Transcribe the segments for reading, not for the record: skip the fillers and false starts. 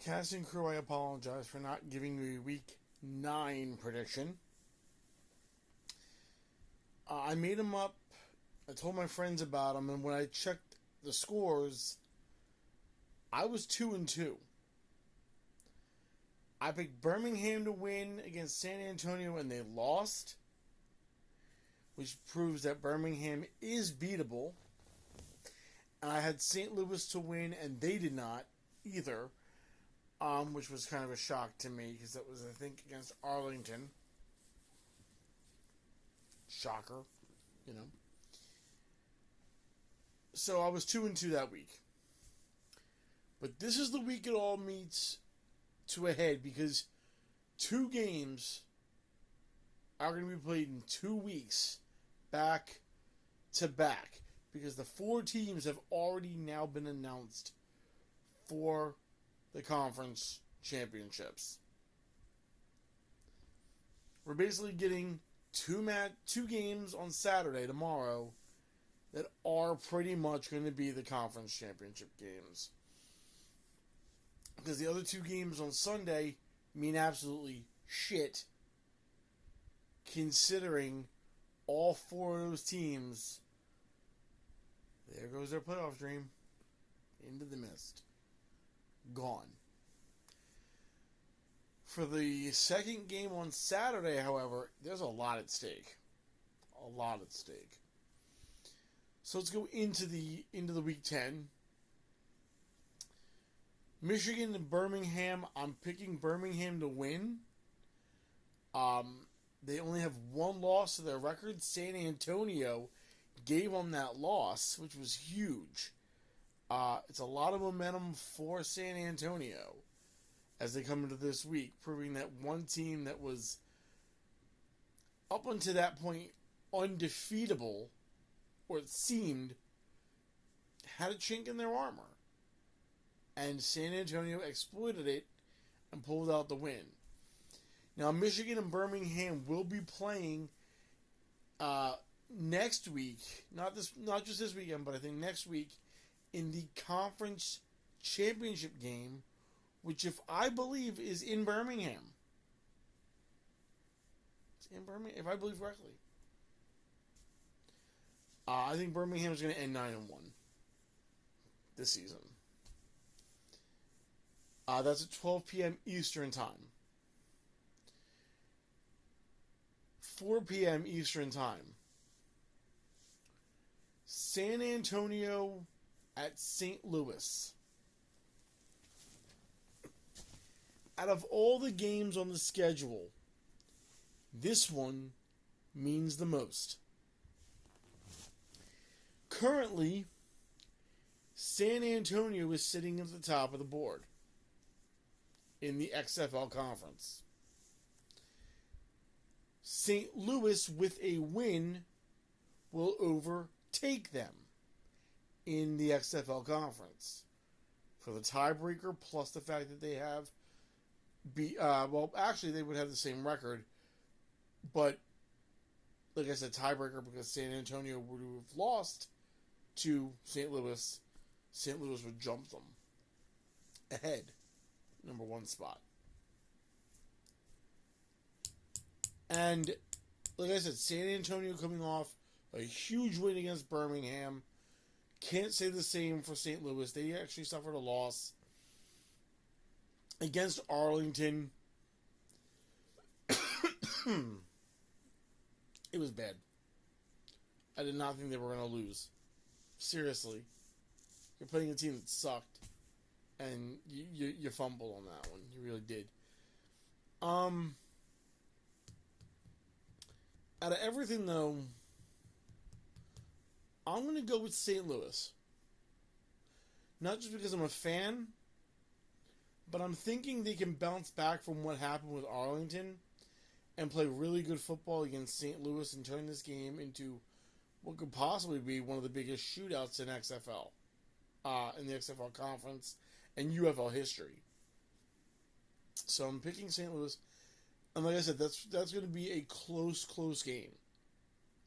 Cast and crew, I apologize for not giving you a week 9 prediction. I made them up. I told my friends about them, and when I checked the scores, I was 2-2. I picked Birmingham to win against San Antonio, and they lost, which proves that Birmingham is beatable. And I had St. Louis to win, and they did not either, which was kind of a shock to me because that was, I think, against Arlington. Shocker, you know. So I was 2-2 that week. But this is the week it all meets to a head because 2 games are going to be played in 2 weeks back to back because the 4 teams have already now been announced for the conference championships. We're basically getting 2 games on Saturday tomorrow that are pretty much going to be the conference championship games. Because the other 2 games on Sunday mean absolutely shit, considering all 4 of those teams, there goes their playoff dream, into the mist. Gone. For the second game on Saturday, however, there's a lot at stake. A lot at stake. So let's go into the week 10. Michigan and Birmingham. I'm picking Birmingham to win. They only have 1 loss to their record. San Antonio gave them that loss, which was huge. It's a lot of momentum for San Antonio as they come into this week, proving that one team that was up until that point undefeatable, or it seemed, had a chink in their armor. And San Antonio exploited it and pulled out the win. Now, Michigan and Birmingham will be playing next week, not just this weekend, but I think next week, in the conference championship game, which, if I believe, is in Birmingham. It's in Birmingham, if I believe correctly. I think Birmingham is going to end 9-1 this season. That's at 12 p.m. Eastern Time. 4 p.m. Eastern Time. San Antonio at St. Louis. Out of all the games on the schedule, this one means the most. Currently, San Antonio is sitting at the top of the board in the XFL conference. St. Louis, with a win, will overtake them in the XFL conference for the tiebreaker, plus the fact that they have actually they would have the same record, but like I said, tiebreaker because San Antonio would have lost to St. Louis. St. Louis would jump them ahead, number 1 spot. And like I said, San Antonio coming off a huge win against Birmingham. Can't say the same for St. Louis. They actually suffered a loss against Arlington. It was bad. I did not think they were going to lose. Seriously. You're playing a team that sucked, and you fumbled on that one. You really did. Out of everything, though, I'm going to go with St. Louis. Not just because I'm a fan, but I'm thinking they can bounce back from what happened with Arlington and play really good football against St. Louis and turn this game into what could possibly be one of the biggest shootouts in XFL, in the XFL conference and UFL history. So I'm picking St. Louis. And like I said, that's going to be a close game.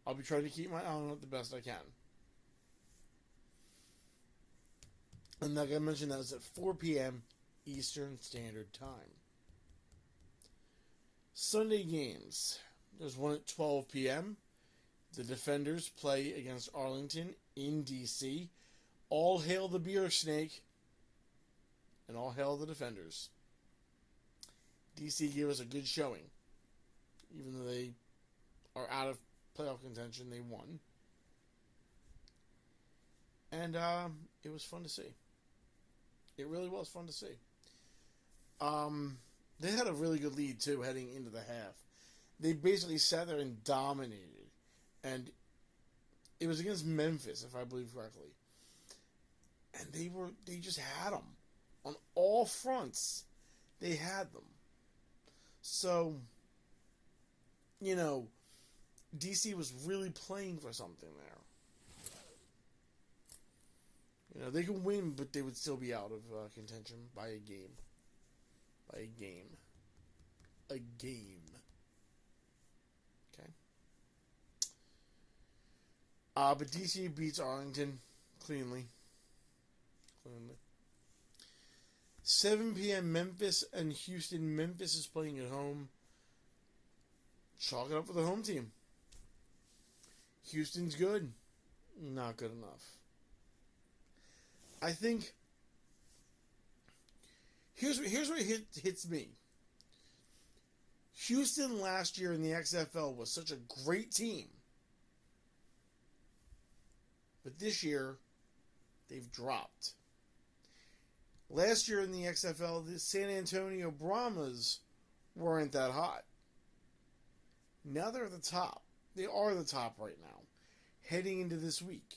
I'll be trying to keep my eye on it the best I can. And like I mentioned, that is at 4 p.m. Eastern Standard Time. Sunday games. There's one at 12 p.m. The Defenders play against Arlington in D.C. All hail the beer snake, and all hail the Defenders. D.C. gave us a good showing. Even though they are out of playoff contention, they won. And it was fun to see. It really was fun to see. They had a really good lead, too, heading into the half. They basically sat there and dominated. And it was against Memphis, if I believe correctly. And they just had them. On all fronts, they had them. So, you know, DC was really playing for something there. You know, they can win, but they would still be out of contention by a game. By a game. A game. Okay. But DC beats Arlington cleanly. 7 p.m. Memphis and Houston. Memphis is playing at home. Chalk it up for the home team. Houston's good. Not good enough. I think here's what hits me. Houston last year in the XFL was such a great team. But this year, they've dropped. Last year in the XFL, the San Antonio Brahmas weren't that hot. Now they're at the top. They are the top right now, heading into this week.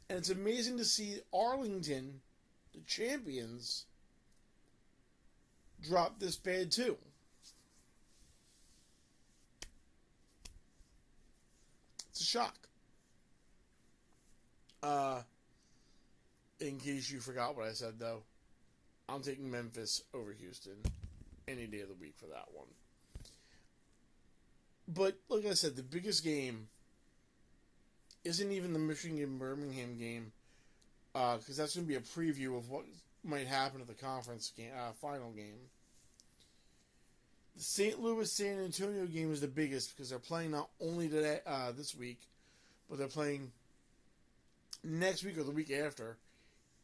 And it's amazing to see Arlington, the champions, drop this bad too. It's a shock. In case you forgot what I said, though, I'm taking Memphis over Houston any day of the week for that one. But, like I said, the biggest game isn't even the Michigan-Birmingham game, because that's going to be a preview of what might happen at the conference final game. The St. Louis-San Antonio game is the biggest because they're playing not only today, this week, but they're playing next week or the week after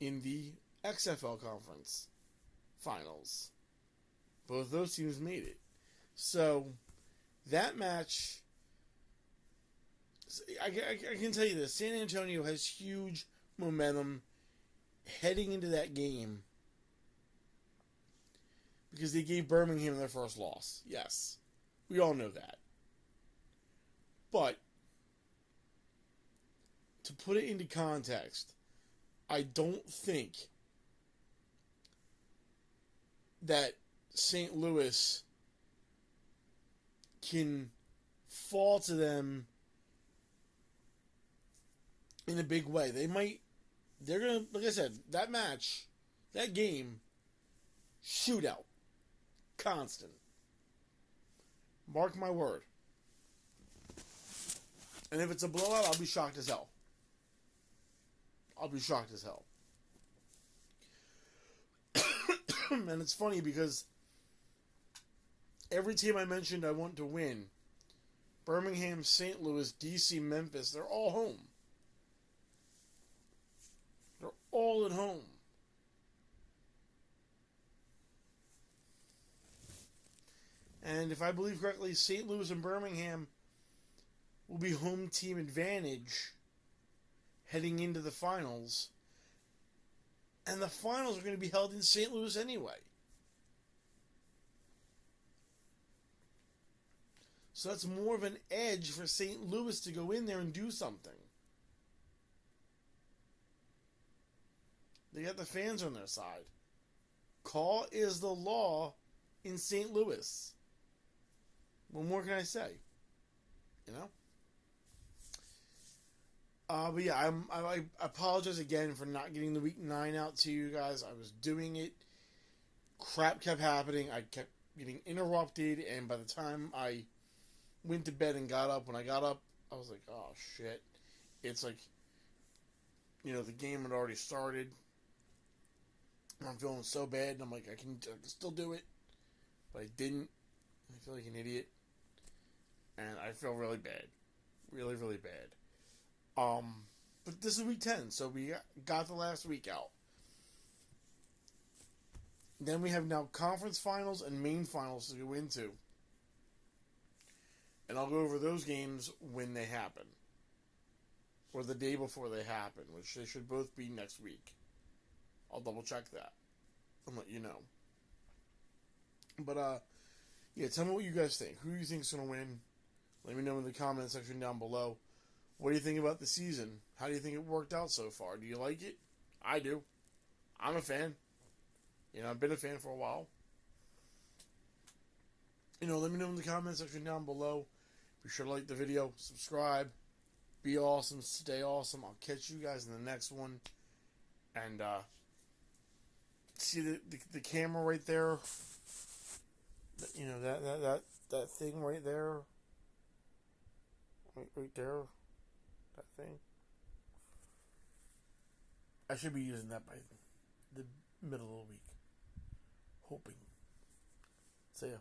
in the XFL conference finals. Both those teams made it. So, that match, I can tell you this, San Antonio has huge momentum heading into that game because they gave Birmingham their first loss. Yes, we all know that. But, to put it into context, I don't think that St. Louis can fall to them in a big way. They're going to, like I said, that match, that game, shootout. Constant. Mark my word. And if it's a blowout, I'll be shocked as hell. And it's funny because every team I mentioned I want to win, Birmingham, St. Louis, DC, Memphis, they're all home. They're all at home. And if I believe correctly, St. Louis and Birmingham will be home team advantage heading into the finals. And the finals are going to be held in St. Louis anyway. So that's more of an edge for St. Louis to go in there and do something. They got the fans on their side. Call is the law in St. Louis. What more can I say? You know? But yeah, I apologize again for not getting the week 9 out to you guys. I was doing it. Crap kept happening. I kept getting interrupted, and by the time I went to bed and got up, when I got up, I was like, oh shit. It's like the game had already started. I'm feeling so bad, and I'm like, I can still do it, but I didn't. I feel like an idiot, and I feel really bad, really, really bad. But this is week 10, so we got the last week out. Then we have now conference finals and main finals to go into, and I'll go over those games when they happen, or the day before they happen, which they should both be next week. I'll double check that and let you know. But yeah, tell me what you guys think. Who do you think is going to win? Let me know in the comment section down below. What do you think about the season? How do you think it worked out so far? Do you like it? I do. I'm a fan. I've been a fan for a while. Let me know in the comment section down below. Be sure to like the video, subscribe, be awesome, stay awesome. I'll catch you guys in the next one. And see the camera right there. That thing right there. Right there. That thing. I should be using that by the middle of the week. Hoping. See ya.